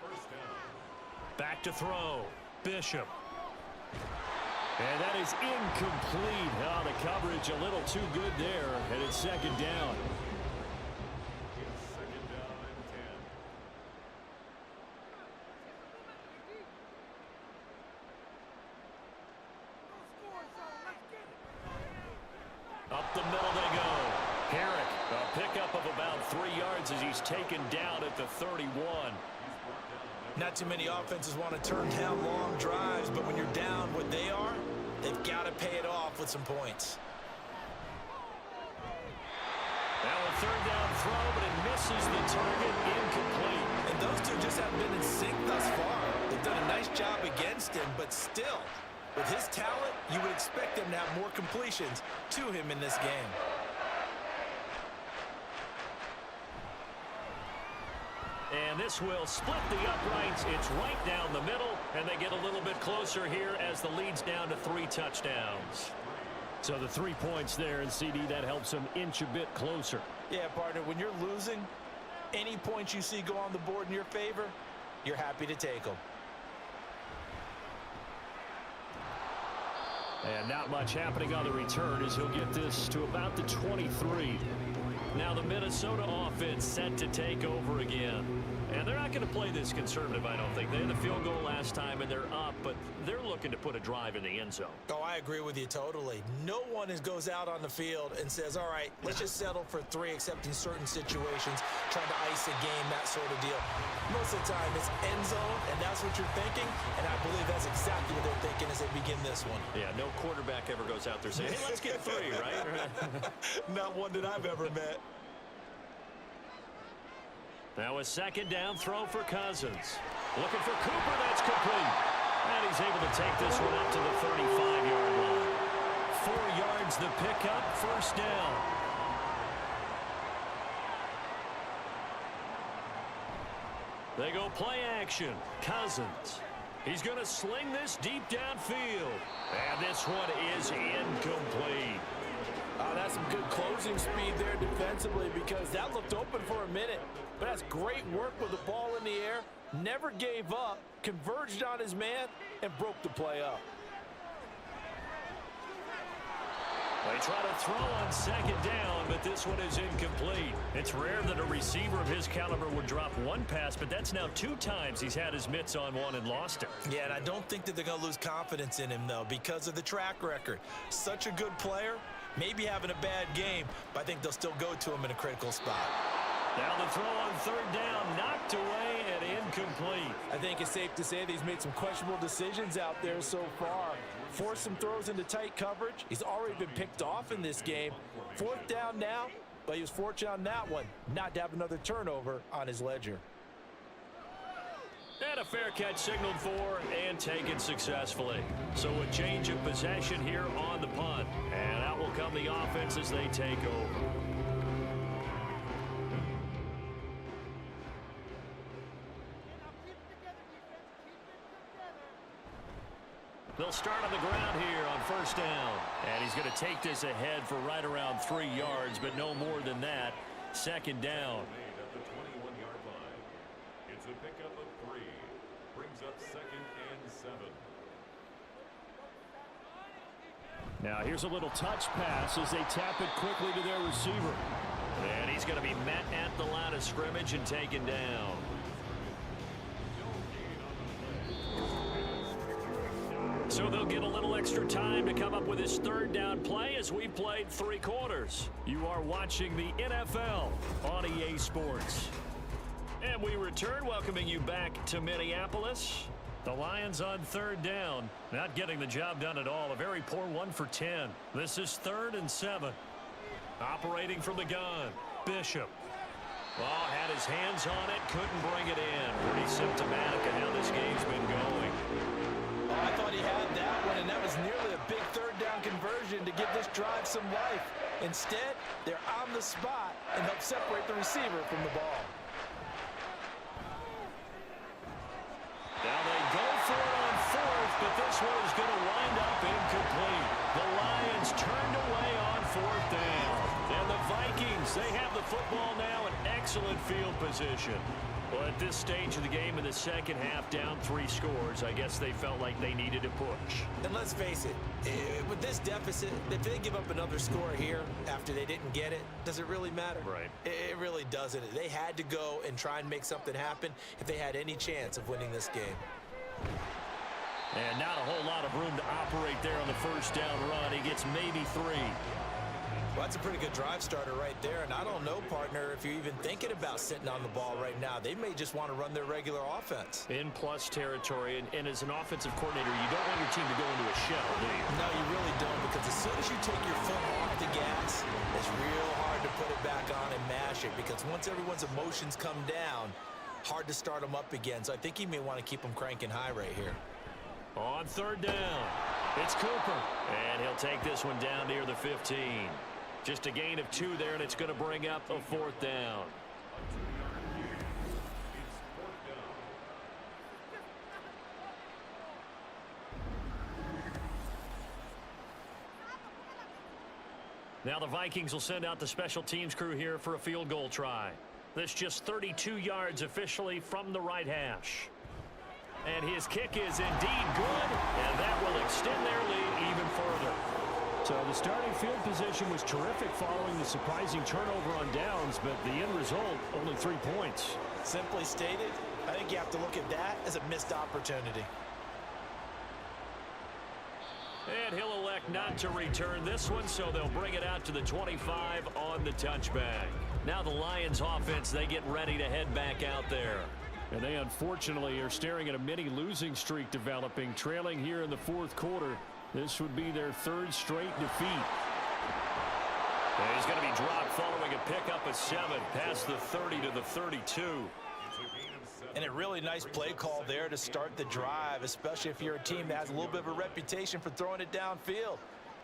first down. Back to throw. Bishop. And that is incomplete. Oh, the coverage a little too good there, and it's 2nd down. It's 2nd down and 10. Up the middle they go. Herrick, a pickup of about 3 yards as he's taken down at the 31. Not too many offenses want to turn down long drives, but when you're down what they are, they've got to pay it off with some points. Now a 3rd down throw, but it misses the target, incomplete. And those two just haven't been in sync thus far. They've done a nice job against him, but still, with his talent, you would expect them to have more completions to him in this game. And this will split the uprights. It's right down the middle, and they get a little bit closer here as the lead's down to 3 touchdowns. So the 3 points there, and CD, that helps them inch a bit closer. Yeah, partner, when you're losing, any points you see go on the board in your favor, you're happy to take them. And not much happening on the return as he'll get this to about the 23. Now the Minnesota offense set to take over again. And they're not going to play this conservative, I don't think. They had the field goal last time, and they're up, but they're looking to put a drive in the end zone. Oh, I agree with you totally. No one goes out on the field and says, all right, let's just settle for 3, except in certain situations, trying to ice a game, that sort of deal. Most of the time, it's end zone, and that's what you're thinking, and I believe that's exactly what they're thinking as they begin this one. Yeah, no quarterback ever goes out there saying, hey, let's get 3, right? Not one that I've ever met. Now a 2nd down throw for Cousins. Looking for Cooper, that's complete. And he's able to take this one up to the 35-yard line. 4 yards the pickup, first down. They go play action. Cousins. He's going to sling this deep downfield. And this one is incomplete. That's some good closing speed there defensively, because that looked open for a minute. But that's great work with the ball in the air. Never gave up, converged on his man, and broke the play up. They try to throw on 2nd down, but this one is incomplete. It's rare that a receiver of his caliber would drop one pass, but that's now 2 times he's had his mitts on one and lost it. Yeah, and I don't think that they're going to lose confidence in him, though, because of the track record. Such a good player, maybe having a bad game, but I think they'll still go to him in a critical spot. Now the throw on 3rd down, knocked away and incomplete. I think it's safe to say that he's made some questionable decisions out there so far. Forced some throws into tight coverage. He's already been picked off in this game. 4th down now, but he was fortunate on that one not to have another turnover on his ledger. And a fair catch signaled for and taken successfully. So a change of possession here on the punt. And out will come the offense as they take over. They'll start on the ground here on first down. And he's going to take this ahead for right around 3 yards, but no more than that. Second down. At the 21-yard line. It's a pickup of 3. Brings up 2nd and 7. Now here's a little touch pass as they tap it quickly to their receiver. And he's going to be met at the line of scrimmage and taken down. So they'll get a little extra time to come up with his third down play as we've played 3 quarters. You are watching the NFL on EA Sports. And we return, welcoming you back to Minneapolis. The Lions on third down, not getting the job done at all. A very poor 1 for 10. This is 3rd and 7. Operating from the gun, Bishop. Well, had his hands on it, couldn't bring it in. Pretty symptomatic of how this game's been going. Oh, I thought he had that one, and that was nearly a big third down conversion to give this drive some life. Instead, they're on the spot and help separate the receiver from the ball. Now they go for it on 4th, but this one is going to wind up incomplete. The Lions turned away on 4th down. And the Vikings, they have the football now in excellent field position. Well, at this stage of the game in the second half, down 3 scores, I guess they felt like they needed to push. And let's face it, with this deficit, if they give up another score here after they didn't get it, does it really matter? Right. It really doesn't. They had to go and try and make something happen if they had any chance of winning this game. And not a whole lot of room to operate there on the first down run. He gets maybe 3. Well, that's a pretty good drive starter right there. And I don't know, partner, if you're even thinking about sitting on the ball right now. They may just want to run their regular offense. In plus territory. And as an offensive coordinator, you don't want your team to go into a shell, do you? No, you really don't. Because as soon as you take your foot off the gas, it's real hard to put it back on and mash it. Because once everyone's emotions come down, hard to start them up again. So I think you may want to keep them cranking high right here. On third down, it's Cooper. And he'll take this one down near the 15. Just a gain of 2 there, and it's going to bring up a 4th down. Now the Vikings will send out the special teams crew here for a field goal try. This just 32 yards officially from the right hash. And his kick is indeed good, and that will extend their lead even further. So the starting field position was terrific following the surprising turnover on downs, but the end result, only 3 points. Simply stated, I think you have to look at that as a missed opportunity. And he'll elect not to return this one, so they'll bring it out to the 25 on the touchback. Now the Lions offense, they get ready to head back out there. And they unfortunately are staring at a mini losing streak developing, trailing here in the 4th quarter. This would be their 3rd straight defeat. And he's going to be dropped following a pickup of 7 past the 30 to the 32. And a really nice play call there to start the drive, especially if you're a team that has a little bit of a reputation for throwing it downfield.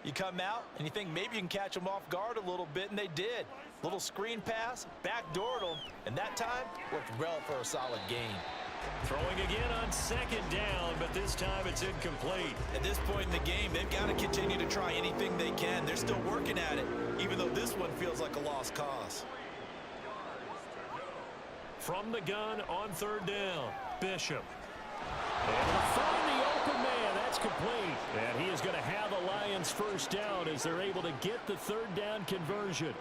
You come out and you think maybe you can catch them off guard a little bit, and they did. Little screen pass, backdoored them, and that time worked well for a solid gain. Throwing again on 2nd down, but this time it's incomplete. At this point in the game, they've got to continue to try anything they can. They're still working at it, even though this one feels like a lost cause. From the gun on 3rd down, Bishop. And he'll find the open man. That's complete. And he is going to have a Lions first down as they're able to get the 3rd down conversion.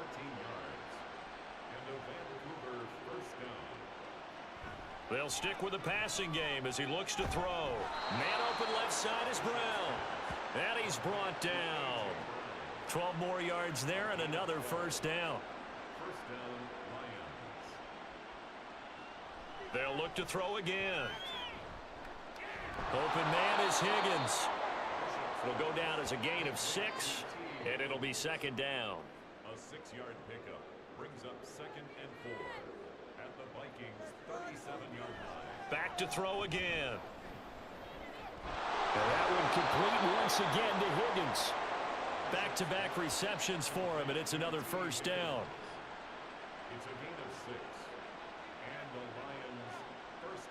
They'll stick with the passing game as he looks to throw. Man open left side is Brown. And he's brought down. 12 more yards there and another first down. They'll look to throw again. Open man is Higgins. It'll go down as a gain of 6, and it'll be 2nd down. A 6-yard pickup brings up 2nd and 4 at the Vikings' 37-yard line. Back to throw again. And that one complete once again to Higgins. Back-to-back receptions for him, and it's another first down. It's a gain of 6. And the Lions first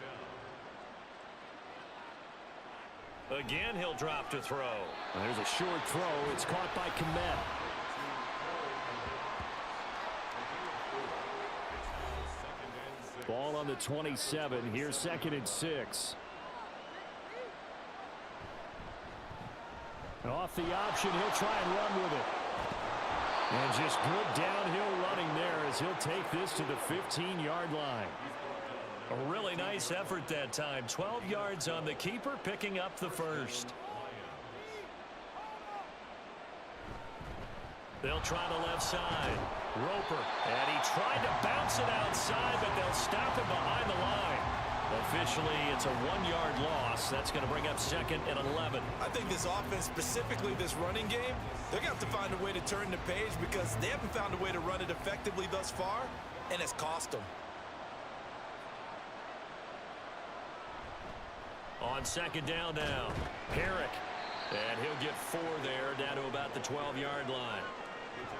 down. Again, he'll drop to throw. There's a short throw. It's caught by Komet. Ball on the 27. Here's 2nd and 6. And off the option, he'll try and run with it. And just good downhill running there as he'll take this to the 15-yard line. A really nice effort that time. 12 yards on the keeper, picking up the first. They'll try the left side. Roper, and he tried to bounce it outside, but they'll stop him behind the line. Officially, it's a 1-yard loss. That's going to bring up 2nd and 11. I think this offense, specifically this running game, they're going to have to find a way to turn the page because they haven't found a way to run it effectively thus far, and it's cost them. On 2nd down now, Herrick. And he'll get 4 there, down to about the 12-yard line.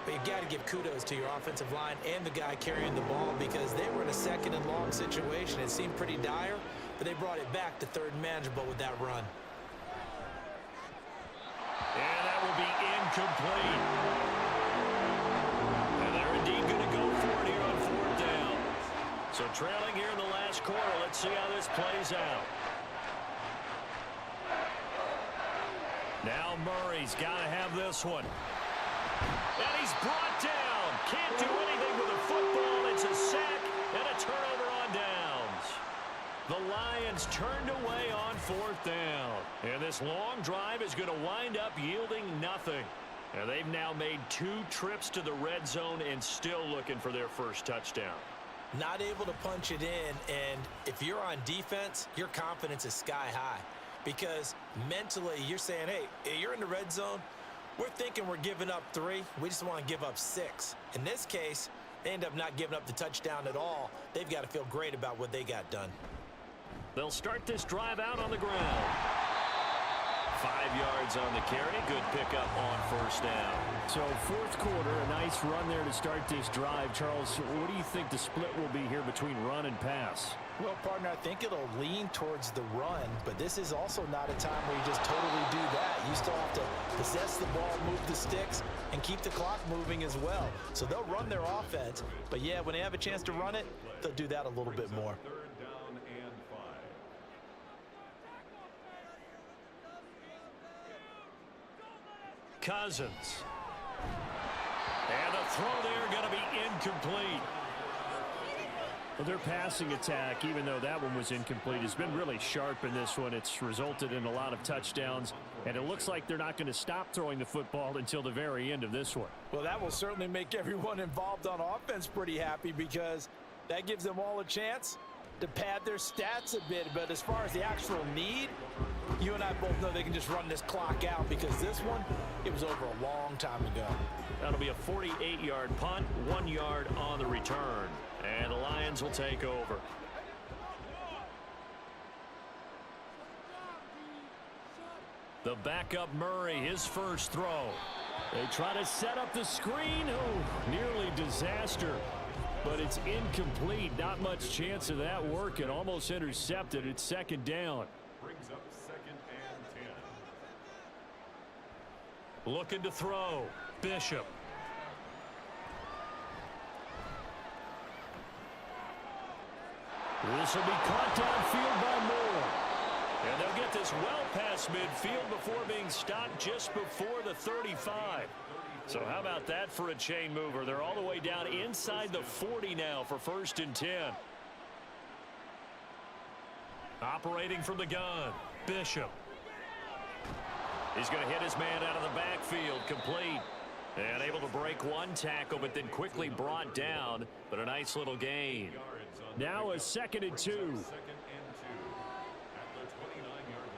But you've got to give kudos to your offensive line and the guy carrying the ball because they were in a 2nd and long situation. It seemed pretty dire, but they brought it back to 3rd and manageable with that run. And that will be incomplete. And they're indeed going to go for it here on 4th down. So trailing here in the last quarter, let's see how this plays out. Now Murray's got to have this one. And he's brought down. Can't do anything with a football. It's a sack and a turnover on downs. The Lions turned away on 4th down. And this long drive is going to wind up yielding nothing. And they've now made 2 trips to the red zone and still looking for their first touchdown. Not able to punch it in, and if you're on defense, your confidence is sky high. Because mentally, you're saying, hey, you're in the red zone. We're thinking we're giving up 3. We just want to give up 6. In this case, they end up not giving up the touchdown at all. They've got to feel great about what they got done. They'll start this drive out on the ground. 5 yards on the carry. Good pickup on 1st down. So 4th quarter, a nice run there to start this drive. Charles, what do you think the split will be here between run and pass? Well, partner, I think it'll lean towards the run, but this is also not a time where you just totally do that. You still have to possess the ball, move the sticks, and keep the clock moving as well. So they'll run their offense, but yeah, when they have a chance to run it, they'll do that a little bit more. 3rd down and 5. Cousins. And the throw there going to be incomplete. Well, their passing attack, even though that one was incomplete, has been really sharp in this one. It's resulted in a lot of touchdowns, and it looks like they're not going to stop throwing the football until the very end of this one. Well, that will certainly make everyone involved on offense pretty happy because that gives them all a chance to pad their stats a bit. But as far as the actual need, you and I both know they can just run this clock out because this one, it was over a long time ago. That'll be a 48-yard punt, 1 yard on the return. And the Lions will take over. The backup Murray, his first throw. They try to set up the screen. Oh, nearly disaster. But it's incomplete. Not much chance of that working. Almost intercepted. It's 2nd down. Brings up 2nd and 10. Looking to throw. Bishop. This will be caught downfield by Moore. And they'll get this well past midfield before being stopped just before the 35. So how about that for a chain mover? They're all the way down inside the 40 now for 1st and 10. Operating from the gun, Bishop. He's going to hit his man out of the backfield, complete. And able to break 1 tackle, but then quickly brought down. But a nice little gain. Now a 2nd and 2. 2nd and 2 at the 29-yard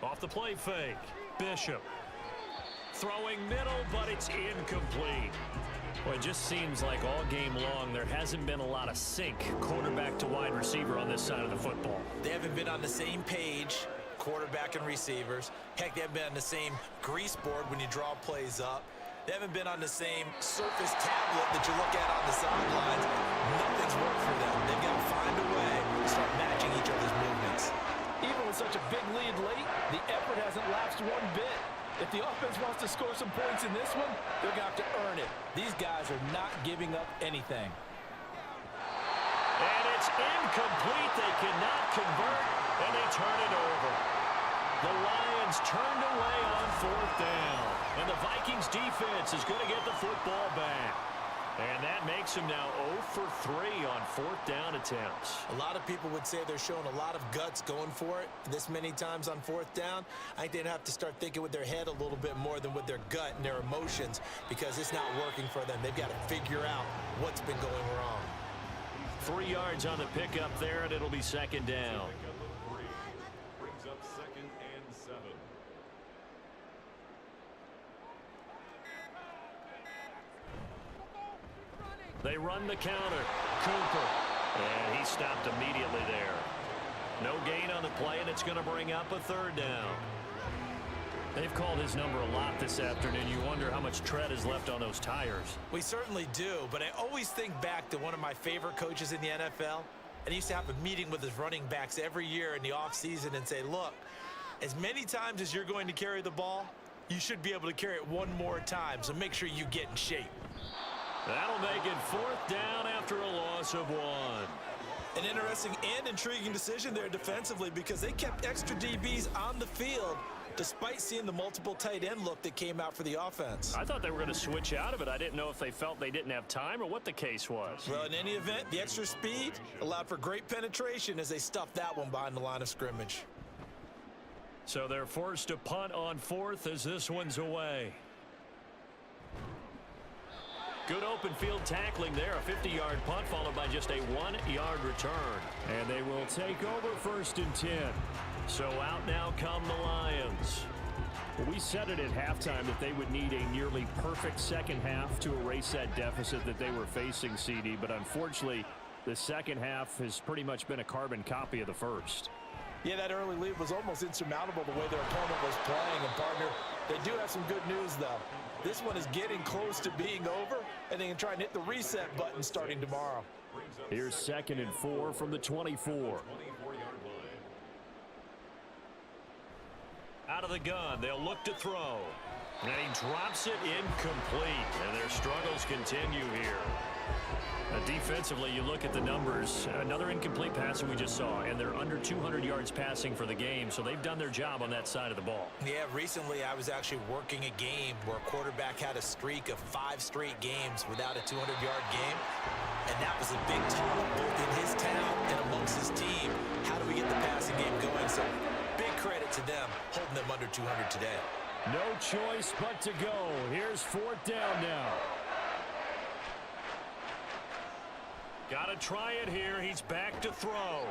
line. Off the play fake, Bishop. Throwing middle, but it's incomplete. Well, it just seems like all game long there hasn't been a lot of sync quarterback to wide receiver on this side of the football. They haven't been on the same page, quarterback and receivers. Heck, they haven't been on the same grease board when you draw plays up. They haven't been on the same Surface tablet that you look at on the sidelines. Nothing's worked for them. They've got to find a way to start matching each other's movements. Even with such a big lead late, the effort hasn't lapsed one bit. If the offense wants to score some points in this one, they're going to have to earn it. These guys are not giving up anything. And it's incomplete. They cannot convert, and they turn it over. The Lions turned away on 4th down, and the Vikings defense is going to get the football back. And that makes them now 0 for 3 on 4th down attempts. A lot of people would say they're showing a lot of guts going for it this many times on 4th down. I think they'd have to start thinking with their head a little bit more than with their gut and their emotions, because it's not working for them. They've got to figure out what's been going wrong. 3 yards on the pickup there, and it'll be 2nd down. Brings up 2nd and 7. They run the counter. Cooper. And he stopped immediately there. No gain on the play, and it's going to bring up a 3rd down. They've called his number a lot this afternoon. You wonder how much tread is left on those tires. We certainly do, but I always think back to one of my favorite coaches in the NFL. And he used to have a meeting with his running backs every year in the offseason and say, look, as many times as you're going to carry the ball, you should be able to carry it one more time, so make sure you get in shape. That'll make it 4th down after a loss of 1. An interesting and intriguing decision there defensively, because they kept extra DBs on the field despite seeing the multiple tight end look that came out for the offense. I thought they were going to switch out of it. I didn't know if they felt they didn't have time or what the case was. Well, in any event, the extra speed allowed for great penetration as they stuffed that one behind the line of scrimmage. So they're forced to punt on 4th as this one's away. Good open field tackling there. A 50-yard punt followed by just a 1-yard return. And they will take over 1st and 10. So out now come the Lions. Well, we said it at halftime that they would need a nearly perfect second half to erase that deficit that they were facing, CD. But unfortunately, the second half has pretty much been a carbon copy of the first. Yeah, that early lead was almost insurmountable the way their opponent was playing. And, partner, they do have some good news, though. This one is getting close to being over, and they can try and hit the reset button starting tomorrow. Here's 2nd and 4 from the 24. Out of the gun, they'll look to throw. And he drops it incomplete. And their struggles continue here. Defensively, you look at the numbers. Another incomplete pass that we just saw, and they're under 200 yards passing for the game, so they've done their job on that side of the ball. Yeah, recently I was actually working a game where a quarterback had a streak of 5 straight games without a 200-yard game, and that was a big talk both in his town and amongst his team. How do we get the passing game going? So big credit to them holding them under 200 today. No choice but to go. Here's 4th down now. Got to try it here. He's back to throw.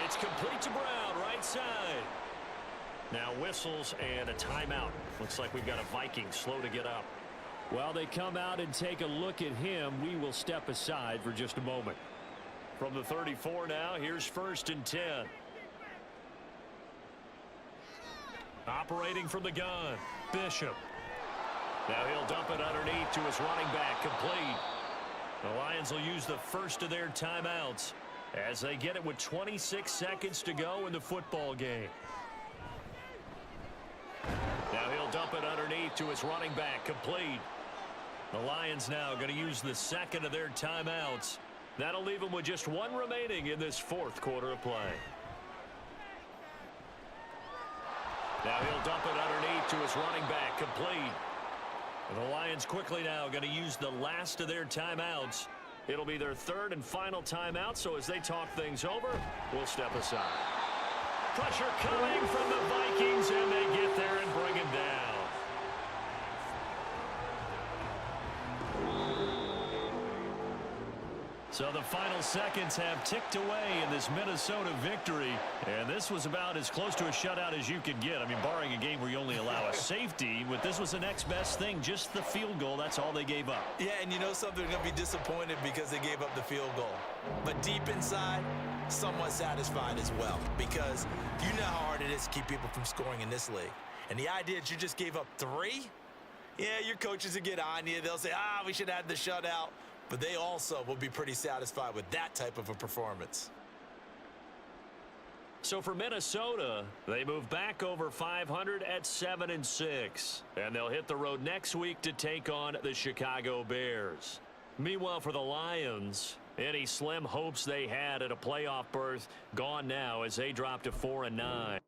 It's complete to Brown, right side. Now whistles and a timeout. Looks like we've got a Viking slow to get up. While they come out and take a look at him, we will step aside for just a moment. From the 34 now, here's 1st and 10. Operating from the gun, Bishop. Now he'll dump it underneath to his running back, complete. The Lions will use the first of their timeouts as they get it with 26 seconds to go in the football game. Now he'll dump it underneath to his running back, complete. The Lions now going to use the second of their timeouts. That'll leave them with just 1 remaining in this 4th quarter of play. Now he'll dump it underneath to his running back, complete. And the Lions quickly now going to use the last of their timeouts. It'll be their 3rd and final timeout, so as they talk things over, we'll step aside. Pressure coming from the Vikings, and they get there and bring him down. So the final seconds have ticked away in this Minnesota victory. And this was about as close to a shutout as you could get. I mean, barring a game where you only allow a safety, but this was the next best thing, just the field goal. That's all they gave up. Yeah, and you know something, they're going to be disappointed because they gave up the field goal. But deep inside, somewhat satisfied as well, because you know how hard it is to keep people from scoring in this league. And the idea that you just gave up 3, yeah, your coaches will get on you. They'll say, we should have had the shutout. But they also will be pretty satisfied with that type of a performance. So for Minnesota, they move back over 500 at 7-6. And they'll hit the road next week to take on the Chicago Bears. Meanwhile, for the Lions, any slim hopes they had at a playoff berth gone now as they drop to 4-9.